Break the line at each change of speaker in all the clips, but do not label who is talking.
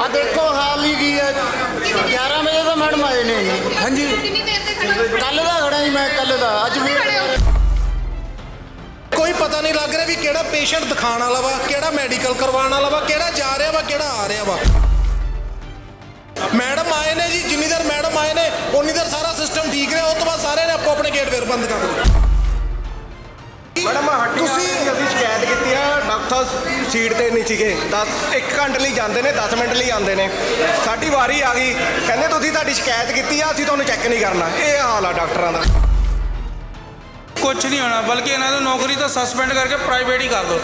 ਆ ਦੇਖੋ ਹਾਲ ਹੀ ਕੀ ਹੈ 11 ਵਜੇ ਤਾਂ ਮੈਡਮ ਆਏ ਨੇ। ਹਾਂਜੀ ਕੱਲ ਦਾ ਖੜਾ ਜੀ ਮੈਂ, ਕੱਲ ਦਾ ਅੱਜ ਵੀ
ਕੋਈ ਪਤਾ ਨਹੀਂ ਲੱਗ ਰਿਹਾ ਵੀ ਕਿਹੜਾ ਪੇਸ਼ੈਂਟ ਦਿਖਾਉਣ ਵਾਲਾ ਵਾ, ਕਿਹੜਾ ਮੈਡੀਕਲ ਕਰਵਾਉਣ ਵਾਲਾ ਵਾ, ਕਿਹੜਾ ਜਾ ਰਿਹਾ ਵਾ, ਕਿਹੜਾ ਆ ਰਿਹਾ ਵਾ। ਮੈਡਮ ਆਏ ਨੇ ਜੀ, ਜਿੰਨੀ ਦੇਰ ਮੈਡਮ ਆਏ ਨੇ ਉਨੀ ਦੇਰ ਸਾਰਾ ਸਿਸਟਮ ਠੀਕ ਰਿਹਾ, ਉਸ ਤੋਂ ਬਾਅਦ ਸਾਰਿਆਂ ਨੇ ਆਪੋ ਆਪਣੇ ਗੇਟ ਫੇਰ ਬੰਦ ਕਰ ਦਿੱਤੇ।
ਮੈਡਮ ਤੁਸੀਂ ਅਸੀਂ ਸ਼ਿਕਾਇਤ ਕੀਤੀ ਆ, ਡਾਕਟਰ ਸੀਟ ਤੇ ਨਹੀਂ ਸੀਗੇ, 1 ਘੰਟੇ ਲਈ ਜਾਂਦੇ ਨੇ, 10 ਮਿੰਟ ਲਈ ਆਉਂਦੇ ਨੇ। ਸਾਡੀ ਵਾਰੀ ਆ ਗਈ, ਕਹਿੰਦੇ ਤੁਸੀਂ ਤੁਹਾਡੀ ਸ਼ਿਕਾਇਤ ਕੀਤੀ ਆ, ਅਸੀਂ ਤੁਹਾਨੂੰ ਚੈੱਕ ਨਹੀਂ ਕਰਨਾ। ਇਹ ਹਾਲ ਆ ਡਾਕਟਰਾਂ ਦਾ।
कुछ नहीं होना, बल्कि इन्होंने तो नौकरी तो सस्पेंड करके प्राइवेट ही कर दो।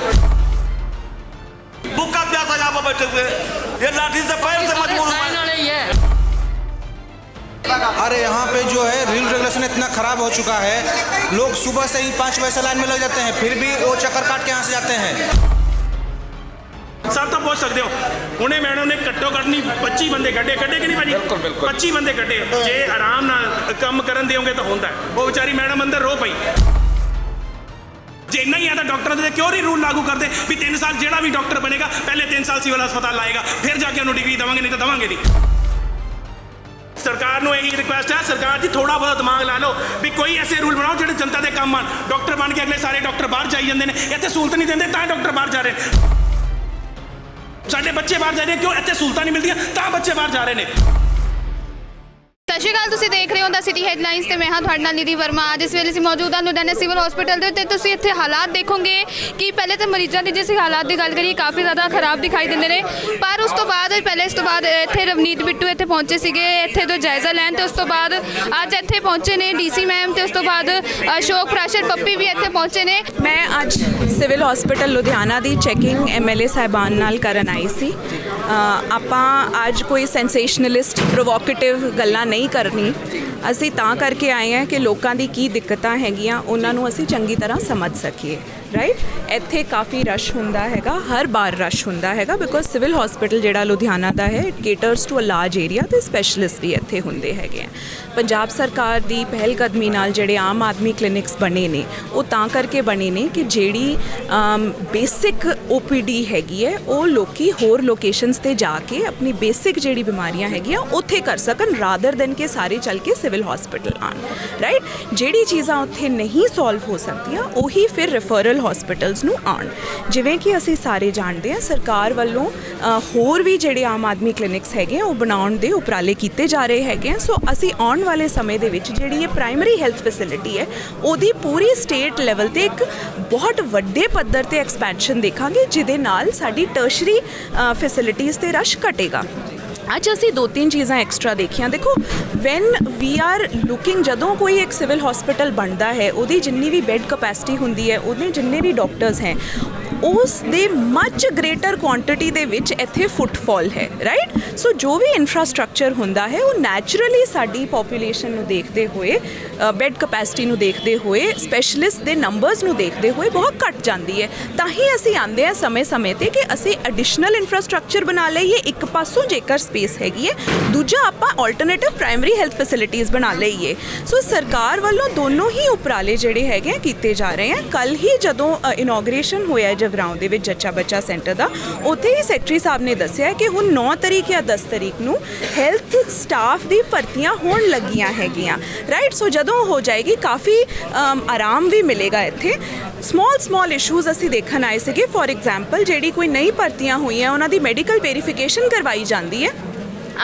भूखा प्यासा यहाँ पर बैठे हुए, ये लाठी से पैर से मजबूर हुए।
अरे यहाँ पे जो है रूल रेगुलेशन इतना ख़राब हो चुका है, लोग सुबह से ही 5 बजे से लाइन में लग जाते हैं, फिर भी वो चक्कर काट के यहाँ से जाते हैं।
सब तो पहुँच सकते हो उन्हें मैडम ने घट्टो घट नहीं 25 बंदे कटे कि नहीं भाजी, 25 बंदे कटे जे आराम नाल कम करन देओगे तो होंदा है। वो बेचारी मैडम अंदर रो पई जे नहीं आता डॉक्टर दे क्यों नहीं रूल लागू करते भी 3 साल जेड़ा भी डॉक्टर बनेगा पहले 3 साल सिविल अस्पताल लाएगा, फिर जाके उन्होंने डिग्री देवांगे, नहीं तो देवांगे नहीं। सरकार को यही रिक्वेस्ट है, सरकार जी थोड़ा बहुत दिमाग ला लो भी कोई ऐसे रूल बनाओ जो जनता के काम आन। डॉक्टर बन के अगले सारे डॉक्टर बाहर जाई जाते हैं, इतने सहूलत नहीं देंगे तां डॉक्टर बाहर जा रहे हैं। साडे बच्चे बाहर जा रहे हैं, क्यों इतने सहूलत नहीं मिलती तां बच्चे बाहर जा रहे हैं।
ਸਤਿ ਸ਼੍ਰੀ ਅਕਾਲ, ਤੁਸੀਂ ਦੇਖ ਰਹੇ ਹੋ ਦਾ ਸਿਟੀ ਹੈਡਲਾਈਨਸ ਤੇ ਮੈਂ ਹਾਂ ਤੁਹਾਡੇ ਨਾਲ ਨਿਧੀ ਵਰਮਾ। ਅੱਜ ਇਸ ਵੇਲੇ ਅਸੀਂ ਮੌਜੂਦ ਹਾਂ ਲੁਧਿਆਣਾ ਸਿਵਲ ਹਸਪੀਟਲ ਦੇ ਉੱਤੇ। ਤੁਸੀਂ ਇੱਥੇ ਹਾਲਾਤ ਦੇਖੋਗੇ ਕਿ ਪਹਿਲੇ ਤਾਂ ਮਰੀਜ਼ਾਂ ਦੀ ਜੇ ਅਸੀਂ ਹਾਲਾਤ ਦੀ ਗੱਲ ਕਰੀਏ ਕਾਫੀ ਜ਼ਿਆਦਾ ਖਰਾਬ ਦਿਖਾਈ ਦਿੰਦੇ ਨੇ, ਪਰ ਉਸ ਤੋਂ ਬਾਅਦ ਇਸ ਤੋਂ ਬਾਅਦ ਇੱਥੇ ਰਵਨੀਤ ਬਿੱਟੂ ਇੱਥੇ ਪਹੁੰਚੇ ਸੀਗੇ ਇੱਥੇ ਤੋਂ ਜਾਇਜ਼ਾ ਲੈਣ, ਤੇ ਉਸ ਤੋਂ ਬਾਅਦ ਅੱਜ ਇੱਥੇ ਪਹੁੰਚੇ ਨੇ ਡੀਸੀ ਮੈਮ, ਤੇ ਉਸ ਤੋਂ ਬਾਅਦ ਅਸ਼ੋਕ ਪ੍ਰਾਸ਼ਰ ਪੱਪੀ ਵੀ ਇੱਥੇ ਪਹੁੰਚੇ ਨੇ।
ਮੈਂ ਅੱਜ ਸਿਵਲ ਹਸਪੀਟਲ ਲੁਧਿਆਣਾ ਦੀ ਚੈਕਿੰਗ ਐਮਐਲਏ ਸਾਹਿਬਾਨ ਨਾਲ ਕਰਨ ਆਈ ਸੀ। ਆਪਾਂ ਅੱਜ ਕੋਈ ਸੈਂਸੇਸ਼ਨਲਿਸਟ ਪ੍ਰੋਵੋਕੇਟਿਵ ਗੱਲਾਂ ਨਹੀਂ ਕਰਨੀ, ਅਸੀਂ ਤਾਂ ਕਰਕੇ ਆਏ ਹਾਂ ਕਿ ਲੋਕਾਂ ਦੀ ਕੀ ਦਿੱਕਤਾਂ ਹੈਗੀਆਂ ਉਹਨਾਂ ਨੂੰ ਅਸੀਂ ਚੰਗੀ ਤਰ੍ਹਾਂ ਸਮਝ ਸਕੀਏ। ਰਾਈਟ, ਇੱਥੇ ਕਾਫੀ ਰਸ਼ ਹੁੰਦਾ ਹੈਗਾ, ਹਰ ਵਾਰ ਰਸ਼ ਹੁੰਦਾ ਹੈਗਾ, ਬਿਕੋਜ਼ ਸਿਵਲ ਹਸਪੀਟਲ ਜਿਹੜਾ ਲੁਧਿਆਣਾ ਦਾ ਹੈ it caters to a large area, ਤੇ ਸਪੈਸ਼ਲਿਸਟ ਵੀ ਇੱਥੇ ਹੁੰਦੇ ਹੈਗੇ ਆ। ਪੰਜਾਬ ਸਰਕਾਰ ਦੀ ਪਹਿਲ ਕਦਮੀ ਨਾਲ ਜਿਹੜੇ ਆਮ ਆਦਮੀ ਕਲੀਨਿਕਸ ਬਣੇ ਨੇ ਉਹ ਤਾਂ ਕਰਕੇ ਬਣੇ ਨੇ ਕਿ ਜਿਹੜੀ ਬੇਸਿਕ OPD ਹੈਗੀ ਹੈ ਉਹ ਲੋਕੀ ਹੋਰ ਲੋਕੇਸ਼ਨਸ 'ਤੇ ਜਾ ਕੇ ਆਪਣੀ ਬੇਸਿਕ ਜਿਹੜੀ ਬਿਮਾਰੀਆਂ ਹੈਗੀਆਂ ਉੱਥੇ ਕਰ ਸਕਣ, ਰਾਦਰ ਦੈਨ ਕਿ ਸਾਰੇ ਚੱਲ ਕੇ ਸਿਵਲ ਹਸਪੀਟਲ ਆਉਣ। ਰਾਈਟ, ਜਿਹੜੀ ਚੀਜ਼ਾਂ ਉੱਥੇ ਨਹੀਂ ਸੋਲਵ ਹੋ ਸਕਦੀਆਂ ਉਹੀ ਫਿਰ ਰੈਫਰਲ ਹਸਪੀਟਲਸ ਨੂੰ ਆਉਣ। ਜਿਵੇਂ ਕਿ ਅਸੀਂ ਸਾਰੇ ਜਾਣਦੇ ਹਾਂ ਸਰਕਾਰ ਵੱਲੋਂ ਹੋਰ ਵੀ ਜਿਹੜੇ ਆਮ ਆਦਮੀ ਕਲੀਨਿਕਸ ਹੈਗੇ ਆ ਉਹ ਬਣਾਉਣ ਦੇ ਉਪਰਾਲੇ ਕੀਤੇ ਜਾ ਰਹੇ ਹੈਗੇ ਆ। ਸੋ ਅਸੀਂ ਆਉਣ ਵਾਲੇ ਸਮੇਂ ਦੇ ਵਿੱਚ ਜਿਹੜੀ ਇਹ ਪ੍ਰਾਇਮਰੀ ਹੈਲਥ ਫੈਸਿਲਿਟੀ ਹੈ ਉਹਦੀ ਪੂਰੀ ਸਟੇਟ ਲੈਵਲ 'ਤੇ ਇੱਕ ਬਹੁਤ ਵੱਡੇ ਪੱਧਰ 'ਤੇ ਐਕਸਪੈਂਸ਼ਨ ਦੇਖਾਂਗੇ, ਜਿਹਦੇ ਨਾਲ ਸਾਡੀ ਟਰਸ਼ਰੀ ਫੈਸਿਲਿਟੀਜ਼ 'ਤੇ ਰਸ਼ ਘਟੇਗਾ। ਅੱਜ ਅਸੀਂ 2-3 ਚੀਜ਼ਾਂ ਐਕਸਟਰਾ ਦੇਖੀਆਂ। ਦੇਖੋ, ਵੈਨ ਵੀ ਆਰ ਲੁਕਿੰਗ, ਜਦੋਂ ਕੋਈ ਇੱਕ ਸਿਵਲ ਹਸਪੀਟਲ ਬਣਦਾ ਹੈ ਉਹਦੀ ਜਿੰਨੀ ਵੀ ਬੈੱਡ ਕਪੈਸਿਟੀ ਹੁੰਦੀ ਹੈ, ਉਹਦੇ ਜਿੰਨੇ ਵੀ ਡਾਕਟਰਸ ਹੈ, ਉਸ ਦੇ ਮੱਚ ਗ੍ਰੇਟਰ ਕੁਆਂਟੀਟੀ ਦੇ ਵਿੱਚ ਇੱਥੇ ਫੁੱਟਫਾਲ ਹੈ। ਰਾਈਟ, ਸੋ ਜੋ ਵੀ ਇਨਫਰਾਸਟ੍ਰਕਚਰ ਹੁੰਦਾ ਹੈ ਉਹ ਨੈਚੁਰਲੀ ਸਾਡੀ ਪੋਪੂਲੇਸ਼ਨ ਨੂੰ ਦੇਖਦੇ ਹੋਏ, ਬੈੱਡ ਕਪੈਸਿਟੀ ਨੂੰ ਦੇਖਦੇ ਹੋਏ, ਸਪੈਸ਼ਲਿਸਟ ਦੇ ਨੰਬਰਸ ਨੂੰ ਦੇਖਦੇ ਹੋਏ ਬਹੁਤ ਘੱਟ ਜਾਂਦੀ ਹੈ। ਤਾਂ ਹੀ ਅਸੀਂ ਆਉਂਦੇ ਹਾਂ ਸਮੇਂ-ਸਮੇਂ 'ਤੇ ਕਿ ਅਸੀਂ ਐਡੀਸ਼ਨਲ ਇਨਫਰਾਸਟ੍ਰਕਚਰ ਬਣਾ ਲਈਏ ਇੱਕ ਪਾਸੋਂ ਜੇਕਰ ਸਪੇਸ ਹੈਗੀ ਹੈ, ਦੂਜਾ ਆਪਾਂ ਆਲਟਰਨੇਟਿਵ ਪ੍ਰਾਇਮਰੀ ਹੈਲਥ ਫੈਸਿਲਿਟੀਜ਼ ਬਣਾ ਲਈਏ। ਸੋ ਸਰਕਾਰ ਵੱਲੋਂ ਦੋਨੋਂ ਹੀ ਉਪਰਾਲੇ ਜਿਹੜੇ ਹੈਗੇ ਕੀਤੇ ਜਾ ਰਹੇ ਹਨ। ਕੱਲ੍ਹ ਹੀ ਜਦੋਂ ਇਨੋਗ੍ਰੇਸ਼ਨ ਹੋਇਆ ਜਗਰਾਉਂ ਦੇ ਵਿੱਚ ਜੱਚਾ ਬੱਚਾ ਸੈਂਟਰ ਦਾ, ਉੱਥੇ ਹੀ ਸੈਕਟਰੀ ਸਾਹਿਬ ਨੇ ਦੱਸਿਆ ਕਿ ਹੁਣ 9 ਤਰੀਕ ਜਾਂ 10 ਤਰੀਕ ਨੂੰ ਹੈਲਥ ਸਟਾਫ ਦੀ ਭਰਤੀਆਂ ਹੋਣ ਲੱਗੀਆਂ ਹੈਗੀਆਂ। ਰਾਈਟ, ਸੋ ਜਦੋਂ ਹੋ ਜਾਏਗੀ ਕਾਫੀ ਆਰਾਮ ਵੀ ਮਿਲੇਗਾ। ਇੱਥੇ ਸਮਾਲ ਇਸ਼ੂਜ਼ ਅਸੀਂ ਦੇਖਣ ਆਏ ਸੀਗੇ। ਫੋਰ ਐਗਜ਼ਾਮਪਲ, ਜਿਹੜੀ ਕੋਈ ਨਈ ਭਰਤੀਆਂ ਹੋਈਆਂ ਉਹਨਾਂ ਦੀ ਮੈਡੀਕਲ ਵੈਰੀਫਿਕੇਸ਼ਨ ਕਰਵਾਈ ਜਾਂਦੀ ਹੈ।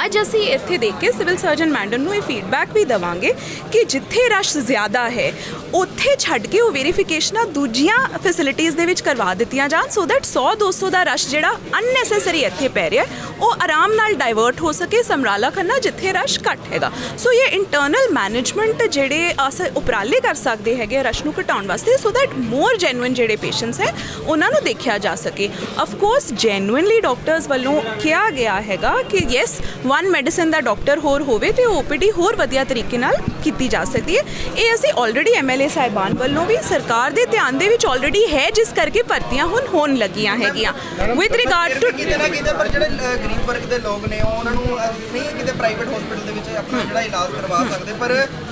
ਅੱਜ ਅਸੀਂ ਇੱਥੇ ਦੇਖ ਕੇ ਸਿਵਲ ਸਰਜਨ ਮੈਡਮ ਨੂੰ ਇਹ ਫੀਡਬੈਕ ਵੀ ਦੇਵਾਂਗੇ ਕਿ ਜਿੱਥੇ ਰਸ਼ ਜ਼ਿਆਦਾ ਹੈ ਉੱਥੇ ਛੱਡ ਕੇ ਉਹ ਵੈਰੀਫਿਕੇਸ਼ਨਾਂ ਦੂਜੀਆਂ ਫੈਸਿਲਿਟੀਜ਼ ਦੇ ਵਿੱਚ ਕਰਵਾ ਦਿੱਤੀਆਂ ਜਾਣ, ਸੋ ਦੈਟ 100-200 ਦਾ ਰਸ਼ ਜਿਹੜਾ ਅਨਨੈਸੈਸਰੀ ਇੱਥੇ ਪੈ ਰਿਹਾ ਉਹ ਆਰਾਮ ਨਾਲ ਡਾਇਵਰਟ ਹੋ ਸਕੇ ਸਮਰਾਲਾ ਖੰਨਾ, ਜਿੱਥੇ ਰਸ਼ ਘੱਟ ਹੈਗਾ। ਸੋ ਇਹ ਇੰਟਰਨਲ ਮੈਨੇਜਮੈਂਟ ਜਿਹੜੇ ਉਪਰਾਲੇ ਕਰ ਸਕਦੇ ਹੈਗੇ ਰਸ਼ ਨੂੰ ਘਟਾਉਣ ਵਾਸਤੇ, ਸੋ ਦੈਟ ਮੋਰ ਜੈਨੂਇਨ ਜਿਹੜੇ ਪੇਸ਼ੈਂਟਸ ਹੈ ਉਹਨਾਂ ਨੂੰ ਦੇਖਿਆ ਜਾ ਸਕੇ। ਅਫਕੋਰਸ ਜੈਨੂਇਨਲੀ ਡਾਕਟਰਸ ਵੱਲੋਂ ਕਿਹਾ ਗਿਆ ਹੈਗਾ ਕਿ ਯੈਸ ਵਨ ਮੈਡੀਸਿਨ ਦਾ ਡਾਕਟਰ ਹੋਰ ਹੋਵੇ ਤੇ OPD ਹੋਰ ਵਧੀਆ ਤਰੀਕੇ ਨਾਲ ਕੀਤੀ ਜਾ ਸਕਦੀ ਹੈ। ਇਹ ਅਸੀਂ ਆਲਰੇਡੀ MLA ਸਾਹਿਬਾਨ ਵੱਲੋਂ ਵੀ ਸਰਕਾਰ ਦੇ ਧਿਆਨ ਦੇ ਵਿੱਚ ਆਲਰੇਡੀ ਹੈ, ਜਿਸ ਕਰਕੇ ਭਰਤੀਆਂ ਹੁਣ ਹੋਣ ਲੱਗੀਆਂ ਹੈਗੀਆਂ। ਵਿਦ ਰਿਗਾਰਡ ਟੂ
ਕਿਤੇ ਨਾ ਕਿਤੇ ਪਰ ਜਿਹੜੇ ਗਰੀਬ ਵਰਗ ਦੇ ਲੋਕ ਨੇ ਉਹਨਾਂ ਨੂੰ ਨਹੀਂ ਕਿਤੇ ਪ੍ਰਾਈਵੇਟ ਹਸਪੀਟਲ ਦੇ ਵਿੱਚ ਆਪਣਾ ਜਿਹੜਾ ਇਲਾਜ ਕਰਵਾ ਸਕਦੇ,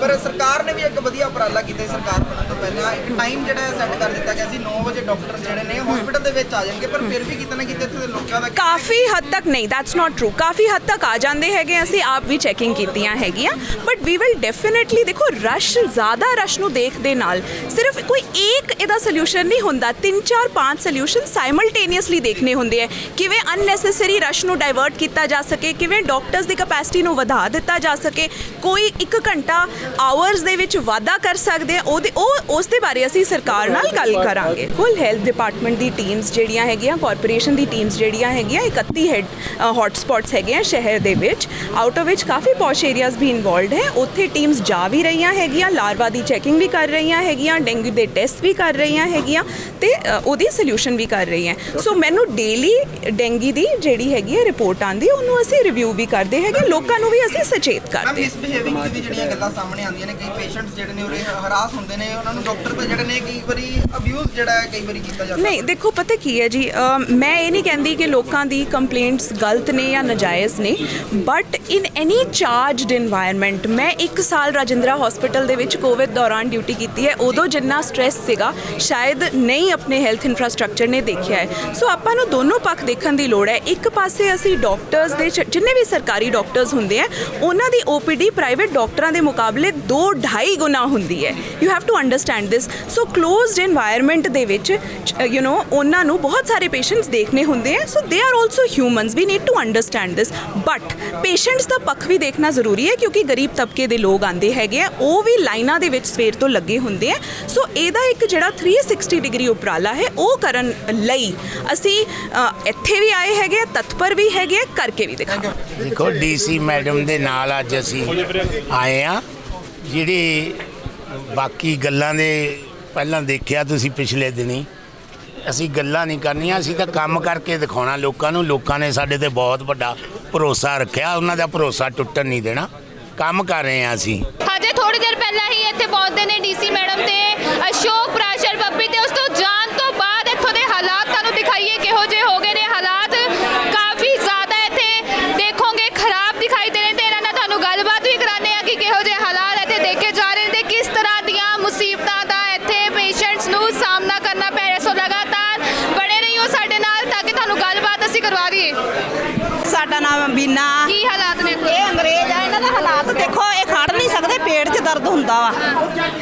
ਪਰ ਸਰਕਾਰ ਨੇ ਵੀ ਇੱਕ ਵਧੀਆ ਉਪਰਾਲਾ ਕੀਤਾ। ਸਰਕਾਰ ਬਣਨ ਤੋਂ ਪਹਿਲਾਂ ਇੱਕ ਟਾਈਮ ਜਿਹੜਾ ਸੈੱਟ ਕਰ ਦਿੱਤਾ ਗਿਆ ਸੀ 9 ਵਜੇ ਡਾਕਟਰ ਜਿਹੜੇ ਨੇ ਹਸਪੀਟਲ ਦੇ ਵਿੱਚ ਆ ਜਾਣਗੇ, ਪਰ ਫਿਰ ਵੀ ਕਿਤੇ ਨਾ ਕਿਤੇ ਇੱਥੇ ਦੇ ਲੋਕਾਂ ਦਾ
ਕਾਫੀ ਹੱਦ ਤੱਕ ਨਹੀਂ, ਦੈਟਸ ਨਾਟ ਟਰੂ, ਕਾਫੀ ਹੱਦ ਤੱਕ ਆ ਜਾਂਦੇ ਹੈਗੇ। ਅਸੀਂ ਆਪ ਵੀ ਚੈਕਿੰਗ ਕੀਤੀਆਂ ਹੈਗੀਆਂ, ਬਟ ਵੀ ਵਿਲ ਡੈਫੀਨੇਟਲੀ ਦੇਖੋ ਰਸ਼, ਜ਼ਿਆਦਾ ਰਸ਼ ਨੂੰ ਦੇਖਦੇ ਨਾਲ ਸਿਰਫ ਕੋਈ ਇੱਕ ਇਹਦਾ ਸੋਲੂਸ਼ਨ ਨਹੀਂ ਹੁੰਦਾ, 3 4 5 ਸੋਲੂਸ਼ਨ ਸਾਈਮਲਟੇਨੀਅਸਲੀ ਦੇਖਣੇ ਹੁੰਦੇ ਹੈ। ਕਿਵੇਂ ਅਨਨੈਸੈਸਰੀ ਰਸ਼ ਨੂੰ ਡਾਇਵਰਟ ਕੀਤਾ ਜਾ ਸਕੇ, ਕਿਵੇਂ ਡਾਕਟਰਸ ਦੀ ਕਪੈਸਿਟੀ ਨੂੰ ਵਧਾ ਦਿੱਤਾ ਜਾ ਸਕੇ, ਕੋਈ 1 ਘੰਟਾ ਆਵਰਸ ਦੇ ਵਿੱਚ ਵਾਧਾ ਕਰ ਸਕਦੇ ਆ, ਉਸ ਦੇ ਬਾਰੇ ਅਸੀਂ ਸਰਕਾਰ ਨਾਲ ਗੱਲ ਕਰਾਂਗੇ। ਕੁੱਲ ਹੈਲਥ ਡਿਪਾਰਟਮੈਂਟ ਦੀ ਟੀਮਸ ਜਿਹੜੀਆਂ ਹੈਗੀਆਂ, ਕਾਰਪੋਰੇਸ਼ਨ ਦੀ ਟੀਮਸ ਜਿਹੜੀਆਂ ਹੈਗੀਆਂ, 31 ਹੌਟ ਸਪੌਟਸ ਹੈਗੇ ਆ ਸ਼ਹਿਰ ਦੇ ਵਿੱਚ, ਆਊਟ ਆਫ ਵਿੱਚ ਕਾਫੀ ਪੌਸ਼ ਏਰੀਆਜ਼ ਵੀ ਇਨਵੋਲਵਡ ਹੈ। ਉੱਥੇ ਟੀਮਸ ਜਾ ਵੀ ਰਹੀਆਂ ਹੈਗੀਆਂ, ਲਾਰਵਾ ਦੀ ਚੈਕਿੰਗ ਵੀ ਕਰ ਰਹੀਆਂ ਹੈਗੀਆਂ, ਡੇਂਗੂ ਦੇ ਟੈਸਟ ਵੀ ਕਰ ਰਹੀਆਂ ਹੈਗੀਆਂ ਤੇ ਉਹਦੀ ਸੋਲੂਸ਼ਨ ਵੀ ਕਰ ਰਹੀਆਂ। ਸੋ ਮੈਨੂੰ ਡੇਲੀ ਡੇਂਗੂ ਦੀ ਜਿਹੜੀ ਹੈਗੀ ਹੈ ਰਿਪੋਰਟ ਆਉਂਦੀ, ਉਹਨੂੰ ਅਸੀਂ ਰਿਵਿਊ ਵੀ ਕਰਦੇ ਹੈਗੇ, ਲੋਕਾਂ ਨੂੰ ਵੀ ਅਸੀਂ ਸਚੇਤ ਕਰਦੇ।
ਮਿਸਬਿਹੇਵਿੰਗ ਦੀ ਜਿਹੜੀਆਂ ਗੱਲਾਂ ਸਾਹਮਣੇ ਆਉਂਦੀਆਂ ਨੇ, ਕਈ ਪੇਸ਼ੈਂਟਸ ਜਿਹੜੇ ਨੇ ਉਹ ਹਰਾਸ ਹੁੰਦੇ ਨੇ, ਉਹਨਾਂ ਨੂੰ ਡਾਕਟਰ ਤੇ ਜਿਹੜੇ ਨੇ ਕਈ ਵਾਰੀ ਅਬਿਊਜ਼ ਜਿਹੜਾ ਹੈ ਕਈ ਵਾਰੀ ਕੀਤਾ ਜਾਂਦਾ।
ਨਹੀਂ ਦੇਖੋ ਪਤਾ ਕੀ ਹੈ ਜੀ, ਮੈਂ ਇਹ ਨਹੀਂ ਕਹਿੰਦੀ ਕਿ ਲੋਕਾਂ ਦੀ ਕੰਪਲੇਂਟਸ ਗਲਤ ਨੇ ਜਾਂ ਨਾਜਾਇਜ਼ ਨੇ, but in any charged environment, ਮੈਂ 1 ਸਾਲ ਰਾਜਿੰਦਰਾ ਹਸਪੀਟਲ ਦੇ ਵਿੱਚ ਕੋਵਿਡ ਦੌਰਾਨ ਡਿਊਟੀ ਕੀਤੀ ਹੈ, ਉਦੋਂ ਜਿੰਨਾ ਸਟ੍ਰੈਸ ਸੀਗਾ ਸ਼ਾਇਦ ਨਹੀਂ ਆਪਣੇ ਹੈਲਥ ਇਨਫਰਾਸਟ੍ਰਕਚਰ ਨੇ ਦੇਖਿਆ ਹੈ। ਸੋ ਆਪਾਂ ਨੂੰ ਦੋਨੋਂ ਪੱਖ ਦੇਖਣ ਦੀ ਲੋੜ ਹੈ। ਇੱਕ ਪਾਸੇ ਅਸੀਂ ਡਾਕਟਰਸ ਦੇ ਜਿੰਨੇ ਵੀ ਸਰਕਾਰੀ ਡਾਕਟਰਸ ਹੁੰਦੇ ਆ, ਉਹਨਾਂ ਦੀ OPD ਪ੍ਰਾਈਵੇਟ ਡਾਕਟਰਾਂ ਦੇ ਮੁਕਾਬਲੇ 2-2.5 ਗੁਣਾ ਹੁੰਦੀ ਹੈ। You have to understand this. So closed environment ਦੇ ਵਿੱਚ ਉਹਨਾਂ ਨੂੰ ਬਹੁਤ ਸਾਰੇ ਪੇਸ਼ੈਂਟਸ ਦੇਖਣੇ ਹੁੰਦੇ ਆ। So they are also humans, we need to understand this, but patients ਦਾ ਪੱਖ ਵੀ ਦੇਖਣਾ ਜ਼ਰੂਰੀ ਹੈ, ਕਿਉਂਕਿ ਗਰੀਬ ਤਬਕੇ ਦੇ ਲੋਕ ਆਉਂਦੇ ਹੈਗੇ ਆ, ਉਹ ਵੀ ਲਾਈਨਾਂ ਦੇ ਵਿੱਚ ਸਵੇਰ ਤੋਂ ਲੱਗੇ ਹੁੰਦੇ ਆ। ਸੋ ਇਹਦਾ ਇੱਕ ਜਿਹੜਾ 360 ਡਿਗਰੀ ਉਪਰਾਲਾ ਹੈ, ਉਹ ਕਰਨ ਲਈ ਅਸੀਂ ਇੱਥੇ ਵੀ ਆਏ ਹੈਗੇ, ਤਤਪਰ ਵੀ ਹੈਗੇ, ਕਰਕੇ ਵੀ ਦਿਖਾਵਾਂਗੇ।
ਦੇਖੋ DC ਮੈਡਮ ਦੇ ਨਾਲ ਅੱਜ ਅਸੀਂ ਆਏ ਆ, ਜਿਹੜੇ ਬਾਕੀ ਗੱਲਾਂ ਦੇ ਪਹਿਲਾਂ ਦੇਖਿਆ ਤੁਸੀਂ ਪਿਛਲੇ ਦਿਨੀ, ਅਸੀਂ ਗੱਲਾਂ ਨਹੀਂ ਕਰਨੀਆਂ, ਅਸੀਂ ਤਾਂ ਕੰਮ ਕਰਕੇ ਦਿਖਾਉਣਾ ਲੋਕਾਂ ਨੂੰ। ਲੋਕਾਂ ਨੇ ਸਾਡੇ ਤੇ ਬਹੁਤ ਵੱਡਾ ਭਰੋਸਾ ਰੱਖਿਆ, ਉਹਨਾਂ ਦਾ ਭਰੋਸਾ ਟੁੱਟਣ ਨਹੀਂ ਦੇਣਾ। ਕੰਮ ਕਰ ਰਹੇ ਹਾਂ ਅਸੀਂ।
ਹਜੇ ਥੋੜੀ ਦੇਰ ਪਹਿਲਾਂ ਹੀ ਇੱਥੇ ਪਹੁੰਚਦੇ ਨੇ DC ਮੈਡਮ ਤੇ ਅਸ਼ੋਕ ਪ੍ਰਾਸ਼ਰ ਬੱਬੀ, ਤੇ ਉਸ ਤੋਂ ਜਾਣ ਤੋਂ ਬਾਅਦ ਇੱਥੋਂ ਦੇ ਹਾਲਾਤ ਤੁਹਾਨੂੰ ਦਿਖਾਈਏ ਕਿਹੋ ਜਿਹੇ ਹੋ ਗਏ ਨੇ। ਹਾਲਾਤ ਕਾਫੀ ਜ਼ਿਆਦਾ ਇੱਥੇ ਦੇਖੋਗੇ ਖਰਾਬ ਦਿਖਾਈ ਦੇ ਰਹੇ, ਤੇ ਇਹਨਾਂ ਨਾਲ ਤੁਹਾਨੂੰ ਗੱਲਬਾਤ ਵੀ ਕਰਾਉਂਦੇ ਆ ਕਿ ਕਿਹੋ ਜਿਹੇ ਹਾਲਾਤ ਇੱਥੇ ਦੇਖੇ ਜਾ ਰਹੇ ਨੇ, ਕਿਸ ਤਰ੍ਹਾਂ ਦੀਆਂ ਮੁਸੀਬਤਾਂ ਦਾ ਇੱਥੇ ਪੇਸ਼ੈਂਟਸ ਨੂੰ ਸਾਹਮਣਾ ਕਰਨਾ ਪੈ ਰਿਹਾ। ਸੋ ਲਗਾਤਾਰ ਬਣੇ ਰਹੀਓ ਸਾਡੇ ਨਾਲ ਤਾਂ ਕਿ ਤੁਹਾਨੂੰ ਗੱਲਬਾਤ ਅਸੀਂ ਕਰਵਾ ਦਈਏ।
ਸਾਡਾ ਨਾਮ ਬੀਨਾ।
ਕੀ ਹਾਲਾਤ ਨੇ?
ਇਹ ਅੰਗਰੇਜ਼ ਆ, ਇਹਨਾਂ ਦੇ ਹਾਲਾਤ ਦੇਖੋ, ਇਹ ਖੜ ਨਹੀਂ ਸਕਦੇ, ਪੇਟ 'ਚ ਦਰਦ ਹੁੰਦਾ ਵਾ।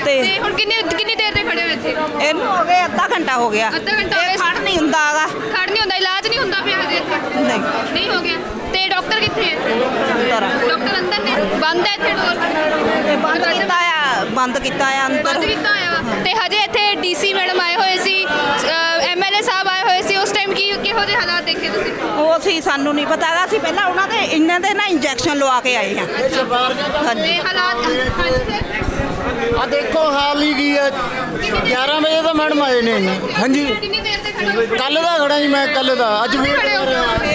ਤੇ ਹੁਣ ਕਿੰਨੀ ਦੇਰ ਦੇ ਖੜੇ ਹੋ ਇੱਥੇ?
ਇਹਨੂੰ ਹੋ ਗਏ ਅੱਧਾ ਘੰਟਾ ਹੋ ਗਿਆ।
ਅੱਧਾ ਘੰਟਾ
ਇਹ ਖੜ ਨਹੀਂ ਹੁੰਦਾ ਹੈਗਾ।
ਖੜ ਨਹੀਂ ਹੁੰਦਾ, ਇਲਾਜ ਨਹੀਂ ਹੁੰਦਾ ਪਿਆ ਹਜੇ ਇੱਥੇ? ਨਹੀਂ ਹੋ ਗਿਆ। ਤੇ ਡਾਕਟਰ ਕਿੱਥੇ ਹੈ? ਡਾਕਟਰ ਅੰਦਰ ਨੇ, ਬੰਦ ਹੈ ਇੱਥੇ ਡੋਰ?
ਬੰਦ ਕੀਤਾ ਆ, ਬੰਦ ਕੀਤਾ ਆ ਅੰਦਰ।
ਬੰਦ ਕੀਤਾ ਹੋਇਆ ਵਾ। ਤੇ ਹਜੇ ਇੱਥੇ DC ਮੈਡਮ ਆਏ ਹੋਏ ਸੀ, MLA ਸਾਹਿਬ ਆਏ ਹੋਏ ਸੀ, ਉਸ ਟਾਈਮ ਕਿਹੋ ਜਿਹੇ ਹਾਲਾਤ ਦੇਖੇ ਤੁਸੀਂ?
ਉਹ ਸੀ ਸਾਨੂੰ ਨਹੀਂ ਪਤਾ ਹੈਗਾ, ਅਸੀਂ ਪਹਿਲਾਂ ਉਹਨਾਂ ਦੇ ਇਹਨਾਂ ਦੇ ਨਾ ਇੰਜੈਕਸ਼ਨ ਲਵਾ ਕੇ ਆਏ ਹਾਂ।
ਤੇ ਹਾਲਾਤ
ਆ ਦੇਖੋ ਹਾਲ ਹੀ ਕੀ ਹੈ। 11 ਵਜੇ ਤਾਂ ਮੈਡਮ ਆਏ ਨੇ। ਹਾਂਜੀ
ਕਿੰਨੀ ਦੇਰ ਤੇ ਖੜੇ?
ਕੱਲ ਦਾ ਖੜਾ ਜੀ ਮੈਂ, ਕੱਲ ਦਾ। ਅੱਜ ਵੀ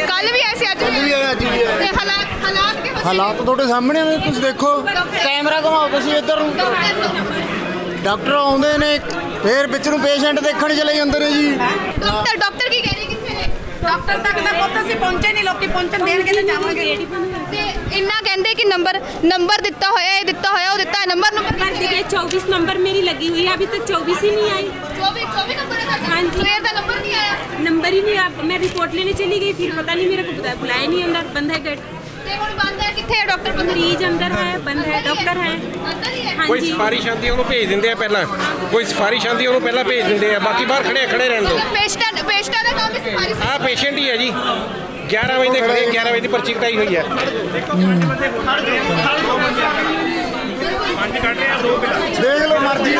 ਕੱਲ ਵੀ ਆਏ ਸੀ, ਅੱਜ ਵੀ ਆਏ?
ਅੱਜ ਵੀ ਆਏ।
ਤੇ ਹਾਲਾਤ ਕਿਹੋ?
ਹਾਲਾਤ ਤੁਹਾਡੇ ਸਾਹਮਣੇ ਨੇ, ਤੁਸੀਂ ਦੇਖੋ। ਕੈਮਰਾ ਘੁਮਾਓ ਤੁਸੀਂ ਇੱਧਰ ਨੂੰ। ਡਾਕਟਰ ਆਉਂਦੇ ਨੇ, ਫਿਰ ਵਿੱਚ ਨੂੰ ਪੇਸ਼ੈਂਟ ਦੇਖਣ ਚਲੇ ਜਾਂਦੇ ਨੇ ਜੀ।
ਡਾਕਟਰ ਕੀ ਕਹਿ ਰਹੀ, ਕਿੱਥੇ ਨੇ?
ਡਾਕਟਰ ਤੱਕ ਤਾਂ ਪੁੱਤ ਅਸੀਂ ਪਹੁੰਚੇ ਨਹੀਂ, ਲੋਕੀ ਪਹੁੰਚਣ ਦੇਣਗੇ ਤਾਂ ਜਾਵਾਂਗੇ।
ਤੇ ਇੰਨਾ ਕਹਿੰਦੇ ਕਿ ਨੰਬਰ ਦਿੱਤਾ ਹੋਇਆ, ਇਹ ਦਿੱਤਾ ਹੋਇਆ, ਉਹ ਦਿੱਤਾ ਹੈ ਨੰਬਰ।
24 नंबर मेरी लगी हुई है, अभी तक 24 ही नहीं आई।
24 नंबर है?
हाँ जी।
तो का नंबर नहीं आया?
नंबर ही नहीं आया। मैं रिपोर्ट लेने चली गई, फिर पता नहीं मेरे को बुलाया नहीं, अंदर बंद है गेट।
बंद है, कितने डॉक्टर?
मरीज अंदर है, बंद है, डॉक्टर है। हाँ
कोई
जी।
सिफारिश आती है उन्होंने भेज देंगे पहला, कोई सिफारिश आती है उन्होंने पहला भेज देंगे, बाकी बाहर खड़े रहने दो।
पेशेंट का काम सिफारिश?
हाँ पेशेंट ही है जी। 11 बजे खड़े, 11 बजे की पर्ची कटाई हुई है।
देख लो मर्जी।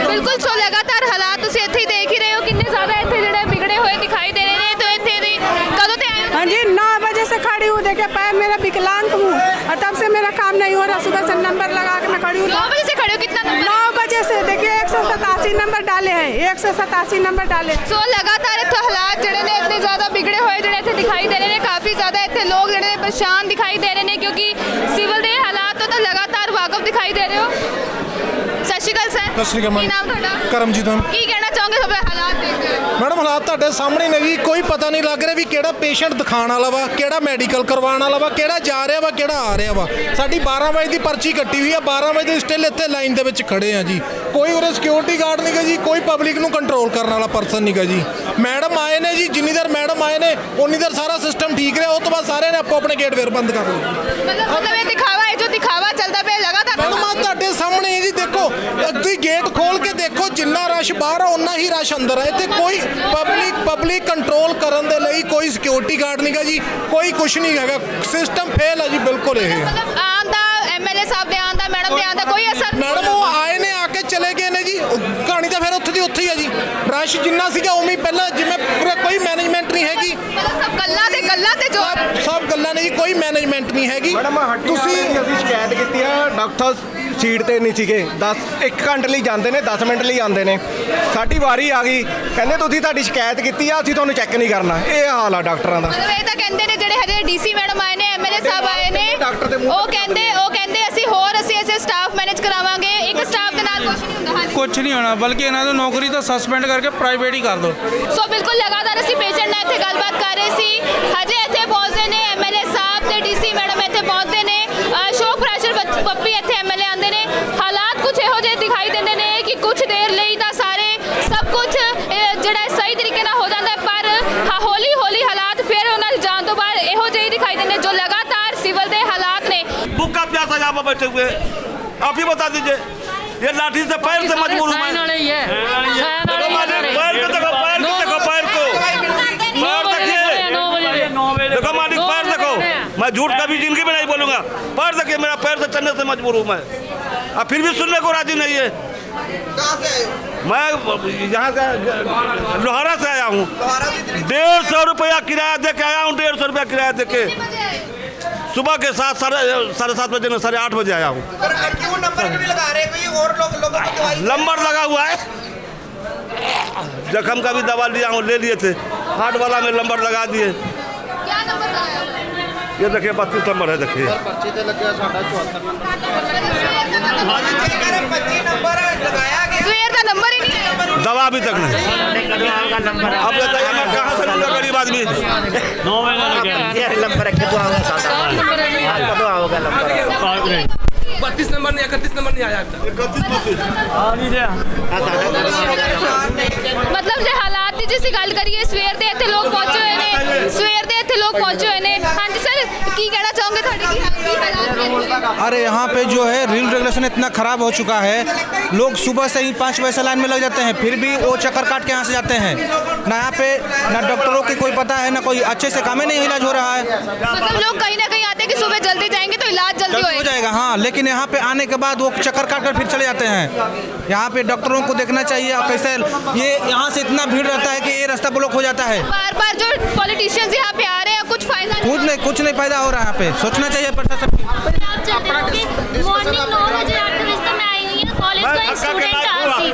बिल्कुल। सो लगातार हालात तुम इत्थे देख ही रहे हो, कितने ज्यादा इत्थे जेडे बिगड़े हुए दिखाई दे रहे हैं। तो इत्थे दी कदों ते आए?
हाँ जी, 9 बजे से खड़ी हूँ, देखे पैर मेरा विकलांग हूँ और तब से मेरा काम नहीं हो रहा। सुबह से नंबर लगा के मैं खड़ी हूँ।
9 बजे से खड़े हो? कितना नंबर?
9 बजे से देखिए 187
187 नंबर डाले हैं, 187 नंबर डाले।
ਸੋ ਲਗਾਤਾਰ ਇੱਥੇ ਹਾਲਾਤ ਜਿਹੜੇ ਨੇ ਇੰਨੇ ਜ਼ਿਆਦਾ ਵਿਗੜੇ ਹੋਏ ਜਿਹੜੇ ਇੱਥੇ ਦਿਖਾਈ ਦੇ ਰਹੇ ਨੇ। ਕਾਫੀ ਜ਼ਿਆਦਾ ਇੱਥੇ ਲੋਕ ਜਿਹੜੇ ਨੇ ਪਰੇਸ਼ਾਨ ਦਿਖਾਈ ਦੇ ਰਹੇ ਨੇ ਕਿਉਂਕਿ ਸਿਵਲ ਦੇ ਹਾਲਾਤ ਤੋਂ ਤਾਂ ਲਗਾਤਾਰ ਵਾਕਫ ਦਿਖਾਈ ਦੇ ਰਹੇ ਹੋ। ਸਤਿ ਸ਼੍ਰੀ ਅਕਾਲ ਸਰ।
ਸਤਿ ਸ਼੍ਰੀ ਅਕਾਲ
ਕੀ ਨਾਮ ਤੁਹਾਡਾ?
ਕਰਮਜੀਤ ਮੈਮ।
ਕੀ ਕਹਿਣਾ ਚਾਹੋਗੇ ਸਭ ਹਾਲਾਤ ਦੇਖ ਕੇ?
ਮੈਡਮ ਹਾਲਾਤ ਤੁਹਾਡੇ ਸਾਹਮਣੇ ਨੇ ਜੀ, ਕੋਈ ਪਤਾ ਨਹੀਂ ਲੱਗ ਰਿਹਾ ਵੀ ਕਿਹੜਾ ਪੇਸ਼ੈਂਟ ਦਿਖਾਣ ਵਾਲਾ ਵਾ, ਕਿਹੜਾ ਮੈਡੀਕਲ ਕਰਵਾਉਣ ਵਾਲਾ ਵਾ, ਕਿਹੜਾ ਜਾ ਰਿਹਾ ਵਾ, ਕਿਹੜਾ ਆ ਰਿਹਾ ਵਾ। ਸਾਡੀ 12 ਵਜੇ ਦੀ ਪਰਚੀ ਕੱਟੀ ਹੋਈ ਆ, 12 ਵਜੇ ਦੇ ਸਟਿਲ ਇੱਥੇ ਲਾਈਨ ਦੇ ਵਿੱਚ ਖੜੇ ਆ ਜੀ। ਕੋਈ ਉਰੇ ਸਿਕਿਉਰਿਟੀ ਗਾਰਡ ਨਹੀਂਗਾ ਜੀ, ਕੋਈ ਪਬਲਿਕ ਨੂੰ ਕੰਟਰੋਲ ਕਰਨ ਵਾਲਾ ਪਰਸਨ ਨਹੀਂਗਾ ਜੀ। ਮੈਡਮ ਆਏ ਨੇ ਜੀ, ਜਿੰਨੀ ਦੇਰ ਮੈਡਮ ਆਏ ਨੇ ਉਨੀ ਦੇਰ ਸਾਰਾ ਸਿਸਟਮ ਠੀਕ ਰਿਹਾ, ਉਹ ਤੋਂ ਬਾਅਦ ਸਾਰਿਆਂ ਨੇ ਆਪੋ ਆਪਣੇ ਗੇਟ ਫੇਰ ਬੰਦ ਕਰ ਲਏ।
ਮਤਲਬ ਇਹ ਦਿਖਾਵਾ ਹੈ, ਜੋ ਦਿਖਾਵਾ ਚੱਲਦਾ ਪਿਆ ਲਗਾਤਾਰ।
ਮੈਡਮ ਆ ਤੁਹਾਡੇ ਸਾਹਮਣੇ ਹੈ ਜੀ, ਦੇਖੋ ਤੁਸੀਂ ਗੇਟ ਖੋਲ ਕੇ ਦੇਖੋ, ਜਿੰਨਾ ਰਸ਼ ਬਾਹਰ ਆ ਉਨਾ ਹੀ ਰਸ਼ ਅੰਦਰ ਹੈ। ਇੱਥੇ ਕੋਈ ਪਬਲਿਕ ਕੰਟਰੋਲ ਕਰਨ ਦੇ ਲਈ ਕੋਈ ਸਿਕਿਉਰਿਟੀ ਗਾਰਡ ਨਹੀਂਗਾ ਜੀ, ਕੋਈ ਕੁਝ ਨਹੀਂ ਹੈਗਾ। ਸਿਸਟਮ ਫੇਲ ਹੈ ਜੀ ਬਿਲਕੁਲ। ਇਹ
ਮਤਲਬ ਆਉਣ ਦਾ ਐਮਐਲਏ ਸਾਹਿਬ ਦੇ ਆਉਣ ਦਾ, ਮੈਡਮ ਦੇ ਆਉਣ ਦਾ ਕੋਈ ਅਸਰ ਨਹੀਂ।
ਮੈਡਮ ਉਹ ਆਏ ਨੇ, ਆ ਕੇ ਚਲੇ ਗਏ ਨੇ ਜੀ। ਕਹਾਣੀ ਤਾਂ ਫਿਰ ਉੱਥੇ ਦੀ ਉੱਥੇ ਹੀ ਹੈ ਜੀ। ਰਸ਼ ਜਿੰਨਾ ਸੀਗਾ ਉਵੇਂ ਹੀ ਪਹਿਲਾਂ, ਜਿਵੇਂ ਪੂਰਾ ਕੋਈ ਮੈਨੇਜਮੈਂਟ ਨਹੀਂ ਹੈਗੀ।
ਸਭ ਗੱਲਾਂ ਤੇ ਜ਼ੋਰ,
ਸਭ ਗੱਲਾਂ ਨੇ ਜੀ, ਕੋਈ ਮੈਨੇਜਮੈਂਟ ਨਹੀਂ ਹੈਗੀ।
ਤੁਸੀਂ ਅਸੀਂ ਸ਼ਿਕਾਇਤ ਕੀਤੀ ਆ, ਡਾਕਟਰ ਸੀਟ ਤੇ ਨਹੀਂ ਸੀਗੇ। 1 ਘੰਟੇ ਲਈ ਜਾਂਦੇ ਨੇ, 10 ਮਿੰਟ ਲਈ ਆਉਂਦੇ ਨੇ। ਸਾਡੀ ਵਾਰੀ ਆ ਗਈ, ਕਹਿੰਦੇ ਤੁਸੀਂ ਤੁਹਾਡੀ ਸ਼ਿਕਾਇਤ ਕੀਤੀ ਆ, ਅਸੀਂ ਤੁਹਾਨੂੰ ਚੈੱਕ ਨਹੀਂ ਕਰਨਾ। ਇਹ ਹਾਲ ਆ ਡਾਕਟਰਾਂ ਦਾ।
ਮਤਲਬ ਇਹ ਤਾਂ ਕਹਿੰਦੇ ਨੇ ਜਿਹੜੇ ਹਜੇ ਡੀਸੀ ਮੈਡਮ ਆਏ ਨੇ, ਐਮਐਲਏ ਸਾਹਿਬ ਆਏ ਨੇ, ਉਹ ਕਹਿੰਦੇ ਅਸੀਂ ਐਸੇ ਸਟਾਫ ਮੈਨੇਜ ਕਰਾਵਾਂਗੇ। ਇੱਕ ਸਟਾਫ ਦੇ ਨਾਲ ਕੁਝ ਨਹੀਂ ਹੁੰਦਾ। ਹਾਂਜੀ,
ਕੁਝ ਨਹੀਂ ਹੋਣਾ, ਬਲਕਿ ਇਹਨਾਂ ਨੂੰ ਨੌਕਰੀ ਤੋਂ ਸਸਪੈਂਡ ਕਰਕੇ ਪ੍ਰਾਈਵੇਟ ਹੀ ਕਰ ਦਿਓ।
ਸੋ ਬਿਲਕੁਲ ਲਗਾਤਾਰ ਅਸੀਂ ਪੇਸ਼ੈਂਟ ਨਾਲ ਇੱਥੇ ਗੱਲਬਾਤ ਕਰ ਰਹੇ ਸੀ। ਹਜੇ ਇੱਥੇ ਪਹੁੰਚਦੇ ਨੇ ਐਮਐਲਏ ਸਾਹਿਬ ਤੇ ਡੀਸੀ ਮੈਡਮ ਇੱਥੇ ਪਹੁੰਚਦੇ ਨੇ। ਸ਼ੋਕ ਪ੍ਰੈਸ਼ਰ ਪੱਪੀ ਇੱਥੇ ਐਮਐਲਏ ਆਉਂਦੇ ਨੇ। ਹਾਲਾਤ ਕੁਝ ਇਹੋ ਜਿਹੇ ਦਿਖਾਈ ਦਿੰਦੇ ਨੇ ਕਿ ਕੁਝ ਦੇਰ ਲਈ ਤਾਂ ਸਭ ਕੁਝ ਜਿਹੜਾ ਸਹੀ ਤਰੀਕੇ ਨਾਲ ਹੋ ਜਾਂਦਾ ਹੈ, ਪਰ ਹੌਲੀ ਹੌਲੀ ਹਾਲਾਤ ਫਿਰ ਉਹਨਾਂ ਦੀ ਜਾਣ ਤੋਂ ਬਾਅਦ ਇਹੋ ਜਿਹੇ ਦਿਖਾਈ ਦਿੰਦੇ ਜੋ ਲਗਾਤਾਰ ਸਿਵਲ ਦੇ ਹਾਲਾਤ ने।
बुक का प्यासा यहाँ पर बैठे हुए, आप ही बता दीजिए। ये लाठी से पैर से मजबूर हूँ मैं। पैर को देखो, पैर को देखो, पैर को देखो मालिक, पैर देखो। मैं झूठ कभी जिंदगी में नहीं बोलूँगा। पैर देखिए, मेरा पैर से चलने से मजबूर हूँ मैं। अब फिर भी सुनने को राजी नहीं है। मैं यहाँ से लोहारा से आया हूँ। 150 रुपया किराया दे के आया हूँ। 150 रुपया किराया दे के सुबह के 7:30 बजे, 8:30 बजे आया हूँ।
क्यों नंबर क्यों नहीं लगा रहे? कोई और लोगों को दवाई
नंबर लगा हुआ है। जख्म का भी दवा लिया हूँ, ले लिए थे। हार्ट वाला में नंबर लगा दिए।
क्या नंबर लगाया?
ये देखिए 32 नंबर है। देखिए
25 नंबर लगाया गया,
सवेर का नंबर ही नहीं है।
दवा अभी तक नहीं। अब बताइए मैं कहाँ से लूँगा गरीब आदमी?
9 महीने लगे नंबर कदों आओगे नंबर
32 नंबर नहीं, 31 नंबर नहीं आया।
31
ਮਤਲਬ ਜੇ ਹਾਲਾਤ ਦੀ ਜੇ ਅਸੀਂ ਗੱਲ ਕਰੀਏ, ਸਵੇਰ ਦੇ ਇੱਥੇ ਲੋਕ ਪਹੁੰਚੇ ਹੋਏ ਨੇ। ਹਾਂਜੀ ਸਰ, ਕੀ ਕਹਿਣਾ ਚਾਹੋਗੇ? ਤੁਹਾਡੇ ਕੀ ਹਾਲਾਤ ਨੇ?
अरे यहाँ पे जो है रूल रेगुलेशन इतना ख़राब हो चुका है, लोग सुबह से ही 5 बजे से लाइन में लग जाते हैं, फिर भी वो चक्कर काट के यहाँ से जाते हैं। ना यहाँ पे ना डॉक्टरों की कोई पता है, ना कोई अच्छे से काम ही नहीं इलाज हो रहा है।
मतलब लोग कहीं ना कहीं आते हैं कि सुबह जल्दी जाएंगे तो इलाज जल्दी
हो जाएगा। हाँ, लेकिन यहाँ पे आने के बाद वो चक्कर काट कर फिर चले जाते हैं। यहाँ पे डॉक्टरों को देखना चाहिए और कैसे ये यहाँ से इतना भीड़ रहता है कि ये रास्ता ब्लॉक हो जाता है।
बार बार जो पॉलिटिशियंस यहाँ पे आ रहे हैं, कुछ फायदा
कुछ नहीं पैदा हो रहा है। यहाँ पे सोचना चाहिए प्रशासन।
मॉर्निंग 9 बजे 8 बजे तक मैं आई हुई हूँ। कॉलेज का एक स्टूडेंट आ,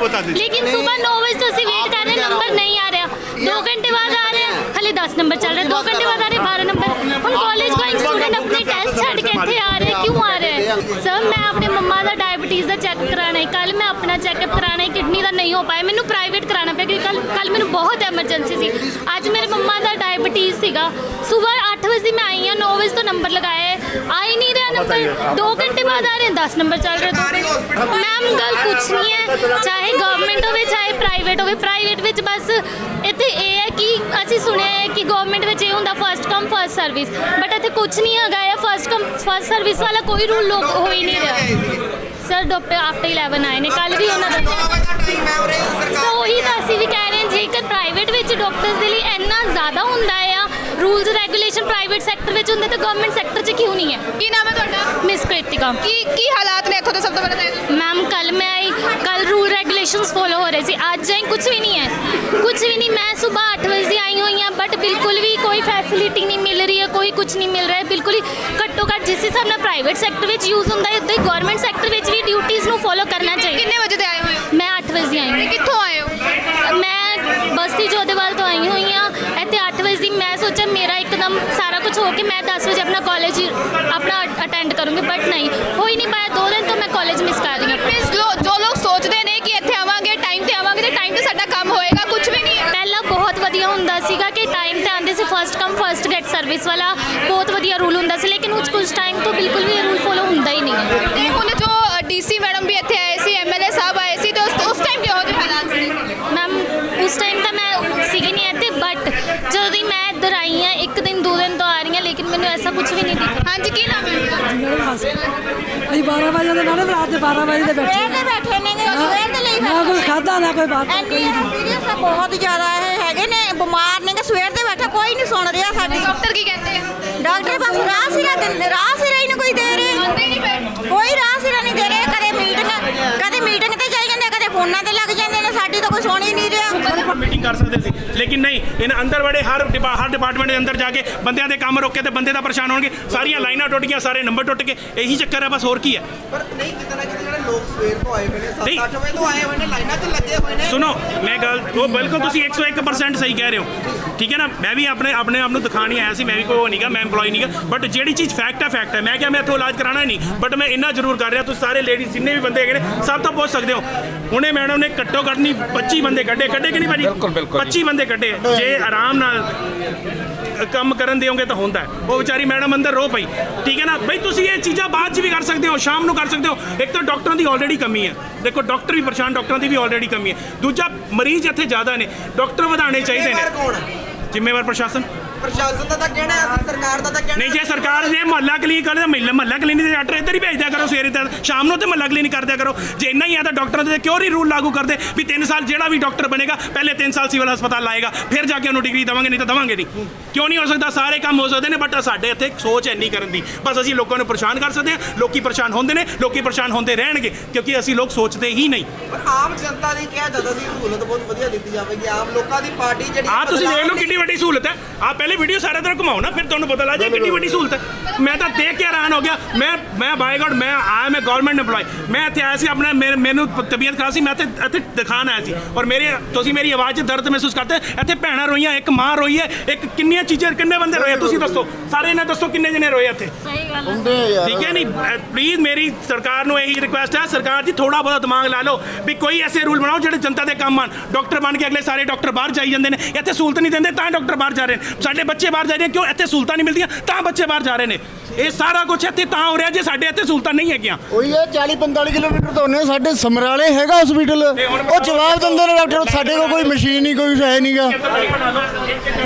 लेकिन सुबह 9 बजे तो ਅਸੀਂ ਵੇਟ ਕਰ ਰਹੇ, ਨੰਬਰ ਨਹੀਂ ਆ ਰਿਹਾ। 2 घंटे बाद आ रहे हैं, हले 10 नंबर चल रहे। 2 घंटे बाद आ रहे 12 नंबर। ਹੁਣ कॉलेज गोइंग स्टूडेंट अपने टेस्ट ਛੱਡ ਕੇ ਇੱਥੇ आ रहे, क्यों आ रहे हैं? सर मैं अपने मम्मा ਦਾ डायबिटीज़ ਦਾ ਚੈੱਕ ਕਰਾਣਾ ਹੈ। ਕੱਲ ਮੈਂ ਆਪਣਾ ਚੈੱਕਅਪ ਕਰਾਣਾ ਹੈ, ਕਿਡਨੀ ਦਾ ਨਹੀਂ ਹੋ ਪਾਇਆ, ਮੈਨੂੰ ਪ੍ਰਾਈਵੇਟ ਕਰਾਣਾ ਪਿਆ ਕਿਉਂਕਿ ਕੱਲ ਮੈਨੂੰ ਬਹੁਤ ਐਮਰਜੈਂਸੀ ਸੀ। ਅੱਜ ਮੇਰੇ ਮੰਮਾ ਦਾ डायबिटीज़ ਸੀਗਾ। सुबह 8 बजे मैं आई हूँ, 9 बजे तो नंबर लगाया है, आ ही नहीं रहा नंबर। 2 घंटे बाद आ रहे हैं, 10 नंबर चल रहे। मैम गल कुछ नहीं है, चाहे गवर्नमेंट हो चाहे प्राइवेट हो। प्राइवेट में बस इतने ये है कि असी सुने है कि गवर्नमेंट में ये होंगे first come first service, but इतने कुछ नहीं है। फर्स्ट कम फर्स्ट सर्विस वाला कोई रूल हो ही नहीं रहा। सर डॉक्टर आफ्टर 11 आए ने, कल भी उन्होंने वही तो असी भी कह रहे हैं, जेकर प्राइवेट में डॉक्टर्स के लिए इन्ना ज़्यादा होंगे आ रूल्स रेगूलेशन प्राइवेट सैक्टर में होंगे तो गवर्नमेंट सैक्टर च क्यों नहीं है? की नाम है ਤੁਹਾਡਾ? मिस कृतिका। की हालात ने इत्थों दे सब तो पहले? मैम कल मैं आई, कल रूल रेगूलेशंस फॉलो हो रहे थे, आज आई कुछ भी नहीं है, कुछ भी नहीं। मैं सुबह 8 बजे आई हुई हूँ, बट बिल्कुल भी कोई फैसिलिटी नहीं मिल रही है, कोई कुछ नहीं मिल रहा है। बिल्कुल ही घट्टो घट्ट जिस हिसाब से प्राइवेट सैक्टर में यूज़ होंगे, उदा ही गवर्नमेंट सैक्टर में भी ड्यूटीज़ को फॉलो करना चाहिए। कितने बजे आए हुए? मैं 8 8 ਵਜੇ ਦੀ ਆਈ ਹਾਂ।
ਕਿੱਥੋਂ ਆਏ ਹੋ?
ਮੈਂ ਬਸਤੀ ਜੋਧੇਵਾਲ ਤੋਂ ਆਈ ਹੋਈ ਹਾਂ। ਇੱਥੇ 8 ਵਜੇ ਦੀ ਮੈਂ ਸੋਚਿਆ ਮੇਰਾ ਇੱਕਦਮ ਸਾਰਾ ਕੁਝ ਹੋ ਕੇ ਮੈਂ 10 ਵਜੇ ਆਪਣਾ ਕਾਲਜ ਆਪਣਾ ਅਟੈਂਡ ਕਰੂੰਗੀ, ਬਟ ਨਹੀਂ ਹੋ ਹੀ ਨਹੀਂ ਪਾਇਆ। 2 ਦਿਨ ਤੋਂ ਮੈਂ ਕਾਲਜ ਮਿਸ ਕਰ ਰਹੀ ਹਾਂ।
ਜੋ ਲੋਕ ਸੋਚਦੇ ਨੇ ਕਿ ਇੱਥੇ ਆਵਾਂਗੇ ਟਾਈਮ ਤੇ ਆਵਾਂਗੇ ਤੇ ਟਾਈਮ ਤੇ ਸਾਡਾ ਕੰਮ ਹੋਏਗਾ, ਕੁਝ ਵੀ ਨਹੀਂ ਹੈ।
ਪਹਿਲਾਂ ਬਹੁਤ ਵਧੀਆ ਹੁੰਦਾ ਸੀਗਾ ਕਿ ਟਾਈਮ ਤੇ ਆਉਂਦੇ ਸੀ, first come first get service ਵਾਲਾ ਬਹੁਤ ਵਧੀਆ ਰੂਲ ਹੁੰਦਾ ਸੀ, ਲੇਕਿਨ ਕੁਝ ਟਾਈਮ ਤੋਂ ਬਿਲਕੁਲ ਵੀ ਇਹ ਰੂਲ ਫੋਲੋ ਹੁੰਦਾ ਹੀ ਨਹੀਂ ਹੈ।
ਤੇ ਹੁਣ ਜੋ ਡੀਸੀ ਮੈਡਮ ਵੀ ਇੱਥੇ ਆਏ ਸੀ, ਐਮਐਲਏ ਸਾਹਿਬ ਆਏ ਸੀ, ਤੇ ਉਸ ਟਾਈਮ ਕਿਹੋ ਜਿਹੇ ਹਾਲਾਤ ਸੀ?
ਮੈਮ ਉਸ ਟਾਈਮ ਤਾਂ ਮੈਂ ਸੀਗੀ ਨਹੀਂ ਇੱਥੇ, ਬਟ ਜਦੋਂ ਦੀ ਮੈਂ ਇੱਧਰ ਆਈ ਹਾਂ 1 ਦਿਨ 2 ਦਿਨ ਤੋਂ ਆ ਰਹੀ ਹਾਂ, ਲੇਕਿਨ ਮੈਨੂੰ ਐਸਾ ਕੁਝ ਵੀ ਨਹੀਂ ਦਿਖਾ।
ਹਾਂਜੀ, ਕੀ ਨਾਮ ਹੈ?
ਅਸੀਂ 12 ਵਜੇ ਦੇ ਨਾਲੇ ਰਾਤ ਦੇ 12 ਵਜੇ ਦੇ ਬੈਠੇ
ਸਵੇਰ ਦੇ ਲਈ
ਨਾ ਕੁਝ ਖਾਦਾ ਨਾ ਕੋਈ ਬਾਤ
ਸੀਰੀਅਸ ਬਹੁਤ ਜ਼ਿਆਦਾ ਇਹ ਹੈਗੇ ਨੇ ਬਿਮਾਰ ਨੇ, ਸਵੇਰ ਦੇ ਬੈਠੇ ਕੋਈ ਨਹੀਂ ਸੁਣ ਰਿਹਾ ਸਾਡੀ।
ਡਾਕਟਰ ਕੀ ਕਹਿੰਦੇ ਆ?
ਡਾਕਟਰ ਬਸ ਰਾਹ ਸਿਰਾ ਹੀ ਨਹੀਂ ਕੋਈ ਦੇ ਰਹੇ, ਕੋਈ ਰਾਹ ਸਿਰਾ ਨਹੀਂ ਦੇ ਰਹੇ। ਕਦੇ ਮੀਟਿੰਗ ਤੇ ਚੱਲ ਜਾਂਦੇ, ਕਦੇ ਫੋਨਾਂ ਤੇ ਲੱਗ ਜਾਂਦੇ ਨੇ, ਸਾਡੀ ਤਾਂ ਕੋਈ ਸੁਣ ਹੀ ਨਹੀਂ ਰਿਹਾ।
ਮੀਟਿੰਗ ਕਰ ਸਕਦੇ ਸੀ, ਲੇਕਿਨ ਨਹੀਂ, ਇਹਨਾਂ ਅੰਦਰ ਬੜੇ ਹਰ ਡਿਪਾਰਟਮੈਂਟ ਦੇ ਅੰਦਰ ਜਾ ਕੇ ਬੰਦਿਆਂ ਦੇ ਕੰਮ ਰੋਕੇ ਤੇ ਬੰਦੇ ਦਾ ਪਰੇਸ਼ਾਨ ਹੋਣਗੇ। ਸਾਰੀਆਂ ਲਾਈਨਾਂ ਟੁੱਟ ਗਈਆਂ, ਸਾਰੇ ਨੰਬਰ ਟੁੱਟ ਗਏ, ਇਹੀ ਚੱਕਰ ਹੈ ਬਸ, ਹੋਰ ਕੀ ਹੈ।
ਪਰ ਨਹੀਂ, ਕਿਤੇ ਨਾ ਕਿਤੇ ਜਿਹੜੇ ਲੋਕ ਸਵੇਰ ਤੋਂ ਆਏ ਹੋਏ ਨੇ 7-8 ਵਜੇ ਤੋਂ ਆਏ ਹੋਏ ਨੇ, ਲਾਈਨਾਂ 'ਚ ਲੱਗੇ ਹੋਏ ਨੇ।
ਸੁਣੋ ਮੈਂ ਗੱਲ, ਉਹ ਬਿਲਕੁਲ ਤੁਸੀਂ 101% ਸਹੀ ਕਹਿ ਰਹੇ ਹੋ, ਠੀਕ ਹੈ ਨਾ। ਮੈਂ ਵੀ ਆਪਣੇ ਆਪ ਨੂੰ ਦਿਖਾਣ ਹੀ ਆਇਆ ਸੀ, ਮੈਂ ਵੀ ਕੋਈ ਨਹੀਂਗਾ, ਮੈਂ EMPLOYE ਨਹੀਂਗਾ, ਬਟ ਜਿਹੜੀ ਚੀਜ਼ ਫੈਕਟ ਹੈ। ਮੈਂ ਕਿਹਾ ਮੈਂ ਇੱਥੋਂ ਇਲਾਜ ਕਰਾਉਣਾ ਨਹੀਂ, ਬਟ ਮੈਂ ਇੰਨਾ ਜ਼ਰੂਰ ਕਰ ਰਿਹਾ, ਤੁਸੀਂ ਸਾਰੇ ਲੇਡੀਜ਼ ਜਿੰਨੇ ਵੀ ਬੰਦੇ ਹੈਗੇ ਨੇ ਸਭ ਤੋਂ ਪੁੱਛ ਸਕਦੇ ਹੋ। ਹੁਣੇ ਮੈਡਮ ਨੇ ਘੱਟੋ ਘੱਟ ਨਹੀਂ 25 ਬੰਦੇ ਕੱਢੇ ਕਿ ਨਹੀਂ ਭਾਜੀ? 25 ਬੰਦੇ ਕੱਢੇ। ਜੇ ਆਰਾਮ ਨਾਲ ਕੰਮ ਕਰਨ ਦਿਓਗੇ ਤਾਂ ਹੁੰਦਾ ਹੈ। ਉਹ ਵਿਚਾਰੀ ਮੈਡਮ ਅੰਦਰ ਰੋ ਪਈ, ਠੀਕ ਹੈ ਨਾ ਬਈ। ਤੁਸੀਂ ਇਹ ਚੀਜ਼ਾਂ ਬਾਅਦ 'ਚ ਵੀ ਕਰ ਸਕਦੇ ਹੋ, ਸ਼ਾਮ ਨੂੰ ਕਰ ਸਕਦੇ ਹੋ। ਇੱਕ ਤਾਂ ਡਾਕਟਰਾਂ ਦੀ ਆਲਰੇਡੀ ਕਮੀ ਹੈ, ਦੇਖੋ ਡਾਕਟਰ ਵੀ ਪਰੇਸ਼ਾਨ, ਡਾਕਟਰਾਂ ਦੀ ਵੀ ਆਲਰੇਡੀ ਕਮੀ ਹੈ। ਦੂਜਾ ਮਰੀਜ਼ ਇੱਥੇ ਜ਼ਿਆਦਾ ਨੇ, ਡਾਕਟਰ ਵਧਾਉਣੇ ਚਾਹੀਦੇ ਨੇ। ਜ਼ਿੰਮੇਵਾਰ ਪ੍ਰਸ਼ਾਸਨ
ਦਾ ਤਾਂ ਕਹਿਣਾ ਹੈ, ਅਸੀਂ ਸਰਕਾਰ ਦਾ ਤਾਂ ਕਹਿਣਾ
ਨਹੀਂ। ਜੇ ਸਰਕਾਰ ਨੇ ਮੁਹੱਲਾ ਕਲੀਨਿਕ ਵਾਲੇ ਮੁਹੱਲਾ ਕਲੀਨਿਕ ਦੇ ਡਾਕਟਰ ਇੱਧਰ ਹੀ ਭੇਜ ਦਿਆ ਕਰੋ, ਸਵੇਰੇ ਤੇ ਸ਼ਾਮ ਨੂੰ ਤੇ ਮੁਹੱਲਾ ਕਲੀਨਿਕ ਕਰ ਦਿਆ ਕਰੋ। ਜੇ ਇੰਨਾ ਹੀ ਆ ਤਾਂ ਡਾਕਟਰਾਂ ਦੇ ਕਿਉਂ ਨਹੀਂ ਰੂਲ ਲਾਗੂ ਕਰਦੇ ਵੀ 3 ਸਾਲ ਜਿਹੜਾ ਵੀ ਡਾਕਟਰ ਬਣੇਗਾ ਪਹਿਲੇ 3 ਸਾਲ ਸਿਵਲ ਹਸਪਤਾਲ ਲਾਏਗਾ, ਫਿਰ ਜਾ ਕੇ ਉਹਨੂੰ ਡਿਗਰੀ ਦੇਵਾਂਗੇ, ਨਹੀਂ ਤਾਂ ਦੇਵਾਂਗੇ ਨਹੀਂ। ਕਿਉਂ ਨਹੀਂ ਹੋ ਸਕਦਾ? ਸਾਰੇ ਕੰਮ ਹੋ ਸਕਦੇ ਨੇ, ਬਟ ਸਾਡੇ ਇੱਥੇ ਸੋਚ ਇੰਨੀ ਕਰਨ ਦੀ। ਬਸ ਅਸੀਂ ਲੋਕਾਂ ਨੂੰ ਪਰੇਸ਼ਾਨ ਕਰ ਸਕਦੇ ਹਾਂ, ਲੋਕੀ ਪਰੇਸ਼ਾਨ ਹੁੰਦੇ ਨੇ, ਲੋਕੀ ਪਰੇਸ਼ਾਨ ਹੁੰਦੇ ਰਹਿਣਗੇ, ਕਿਉਂਕਿ ਅਸੀਂ ਲੋਕ ਸੋਚਦੇ ਹੀ ਨਹੀਂ।
ਪਰ ਆਮ ਜਨਤਾ ਲਈ ਕਿਹਾ ਜਾਂਦਾ ਸੀ ਸਹੂਲਤ ਬਹੁਤ ਵਧੀਆ ਦਿੱਤੀ ਜਾਵੇਗੀ, ਆਮ ਲੋਕਾਂ ਦੀ ਪਾਰਟੀ ਜਿਹੜੀ
ਤੁਸੀਂ ਦੇਖ ਲਓ ਕਿੰਨੀ ਵੱਡੀ ਸਹੂਲਤ ਹੈ। ਪਹਿਲੇ ਵੀਡੀਓ ਸਾਰੇ ਤਰ੍ਹਾਂ ਘੁਮਾਓ ਨਾ, ਫਿਰ ਤੁਹਾਨੂੰ ਪਤਾ ਲੱਗ ਜਾਏ ਕਿੰਨੀ ਵੱਡੀ ਸਹੂਲਤ ਹੈ। ਮੈਂ ਤਾਂ ਦੇਖ ਕੇ ਹੈਰਾਨ ਹੋ ਗਿਆ। ਮੈਂ ਬਾਈ ਗॉड ਮੈਂ ਗਵਰਨਮੈਂਟ EMPLOYE, ਮੈਂ ਇੱਥੇ ਆਇਆ ਸੀ ਆਪਣਾ, ਮੈਨੂੰ ਤਬੀਅਤ ਖਰਾਬ ਸੀ, ਮੈਂ ਇੱਥੇ ਦਿਖਾਣ ਆਇਆ ਸੀ। ਔਰ ਤੁਸੀਂ ਮੇਰੀ ਆਵਾਜ਼ 'ਚ ਦਰਦ ਮਹਿਸੂਸ ਕਰਦੇ। ਇੱਥੇ ਭੈਣਾਂ ਰੋਈਆਂ, ਇੱਕ ਮਾਂ ਰੋਈ ਹੈ, ਇੱਕ ਕਿੰਨੀਆਂ ਚੀਜ਼ਾਂ, ਕਿੰਨੇ ਬੰਦੇ ਰੋਏ? ਤੁਸੀਂ ਦੱਸੋ, ਸਾਰੇ ਨੇ ਦੱਸੋ ਕਿੰਨੇ ਜਣੇ ਰੋਏ ਇੱਥੇ? ਠੀਕ ਹੈ ਨਹੀਂ? ਪਲੀਜ਼ ਮੇਰੀ ਸਰਕਾਰ ਨੂੰ ਇਹੀ ਰਿਕੁਐਸਟ ਹੈ, ਸਰਕਾਰ ਜੀ ਥੋੜਾ ਬਹੁਤਾ ਦਿਮਾਗ ਲਾ ਲਓ ਵੀ ਕੋਈ ਐਸੇ ਰੂਲ ਬਣਾਓ ਜਿਹੜੇ ਜਨਤਾ ਦੇ ਕੰਮ ਆਣ। ਡਾਕਟਰ ਬਣ ਕੇ ਅਗਲੇ ਸਾਰੇ ਡਾਕਟਰ ਬਾਹਰ ਜਾਈ ਜਾਂਦੇ ਨੇ, ਇੱਥੇ ਸਹੂਲਤ ਨਹੀਂ ਦਿੰਦੇ ਤਾਂ ਡਾਕਟਰ ਬਾਹਰ ਜਾ ਰਹੇ ਨੇ। ਸਾਡੇ ਬੱਚੇ ਬਾਹਰ ਜਾ ਰਹੇ ਨੇ, ਕਿਉਂ? ਇੱਥੇ ਸਹੂਲਤਾਂ ਨਹੀਂ ਮਿਲਦੀਆਂ ਤਾਂ ਬੱਚੇ ਬਾਹਰ ਜਾ ਰਹੇ ਨੇ। ਇਹ ਸਾਰਾ ਕੁਝ ਇੱਥੇ ਤਾਂ ਹੋ ਰਿਹਾ ਜੇ ਸਾਡੇ ਇੱਥੇ ਸਹੂਲਤਾਂ ਨਹੀਂ ਹੈਗੀਆਂ।
ਉਹੀ ਹੈ 40-45 ਕਿਲੋਮੀਟਰ ਤੋਂ ਨੇ ਸਾਡੇ ਸਮਰਾਲੇ ਹੈਗਾ ਹਸਪੀਟਲ, ਉਹ ਜਵਾਬ ਦਿੰਦੇ ਨੇ ਡਾਕਟਰ ਸਾਡੇ ਕੋਲ ਕੋਈ ਮਸ਼ੀਨ ਨਹੀਂ, ਕੋਈ ਹੈ ਨਹੀਂਗਾ।